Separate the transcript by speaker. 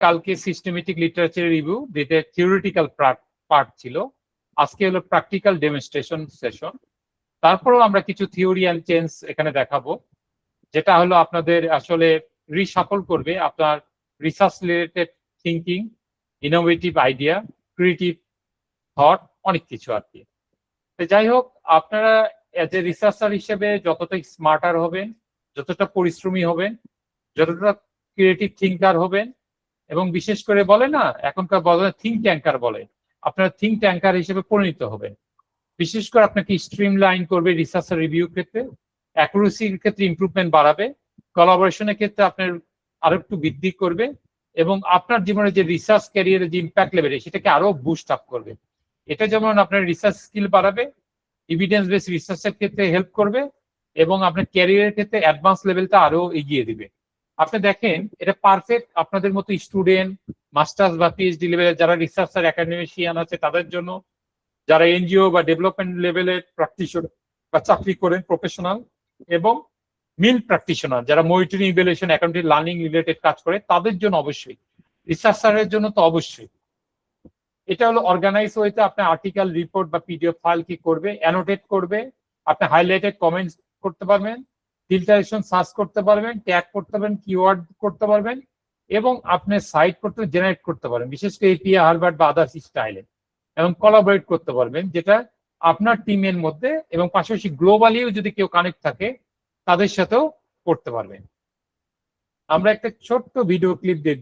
Speaker 1: কালকে systematic literature review, যেটা theoretical part ছিল। আজকে হলো প্র্যাকটিক্যাল ডেমনস্ট্রেশন সেশন। তারপরেও আমরা কিছু থিওরি অ্যান্ড চেঞ্জ এখানে দেখাবো, যেটা হলো আপনাদের আসলে রিসাফল করবে আপনার research related thinking, innovative idea, creative thought, অনেক কিছু আর কি। যাই হোক, আপনারা এজ এ রিসার্চার হিসেবে যতটা স্মার্টার হবেন, যতটা পরিশ্রমী হবেন, যতটা ক্রিয়েটিভ থিঙ্কার হবেন, এবং বিশেষ করে বলে না এখনকার বলে থিঙ্ক ট্যাঙ্কার বলে, আপনারা থিঙ্ক ট্যাঙ্কার হিসেবে পরিণত হবেন। বিশেষ করে আপনাকে স্ট্রিম লাইন করবে রিসার্চার রিভিউ ক্ষেত্রে, অ্যাকুরেসির ক্ষেত্রে ইমপ্রুভমেন্ট বাড়াবে, কোলাবোরেশনের ক্ষেত্রে আপনার আরো একটু বৃদ্ধি করবে, এবং আপনার জীবনে যে রিসার্চ ক্যারিয়ারের যে ইম্প্যাক্ট লেভেল সেটাকে আরো বুস্ট আপ করবে। এটা যেমন আপনার রিসার্চ স্কিল বাড়াবে, এভিডেন্স বেস রিসার্চের ক্ষেত্রে হেল্প করবে, এবং আপনার ক্যারিয়ারের ক্ষেত্রে অ্যাডভান্স লেভেলটা আরো এগিয়ে দিবে। আপনি দেখেন এটা পারফেক্ট আপনাদের মতো স্টুডেন্ট, মাস্টার্স বা পিএইচডি লেভেলের যারা রিসার্চার একাডেমিশিয়ান আছে তাদের জন্য, যারা এনজিও বা ডেভেলপমেন্ট লেভেলের প্র্যাকটিশনার বা চাকরি করেন প্রফেশনাল, এবং মিল প্র্যাকটিশনার যারা monitoring, evaluation, accounting, learning related কাজ করে, তাদের জন্য অবশ্যই, রিসার্চারের জন্য তো অবশ্যই। এটা হলো অর্গানাইজ ওয়েতে আপনি আর্টিকেল, রিপোর্ট বা পিডিএফ ফাইল কি করবে, অ্যানোটেট করবে, আপনি হাইলাইটেড কমেন্টস করতে পারবেন, ফিল্টারেশন সার্চ করতে পারবেন, ট্যাগ করতে পারবেন, কিওয়ার্ড করতে পারবেন, এবং আপনি সাইট করতে জেনারেট করতে পারবেন, বিশেষ করে এপিআই, হারবার্ট বা আদার্স স্টাইলে, এবং কোলাবোরেট করতে পারবেন, যেটা আপনার টিমের মধ্যে এবং পাশাপাশি গ্লোবালিও যদি কেউ কানেক্ট থাকে তাদের সাথেও করতে পারবেন। আমরা একটা ছোট্ট ভিডিও ক্লিপ দেখব।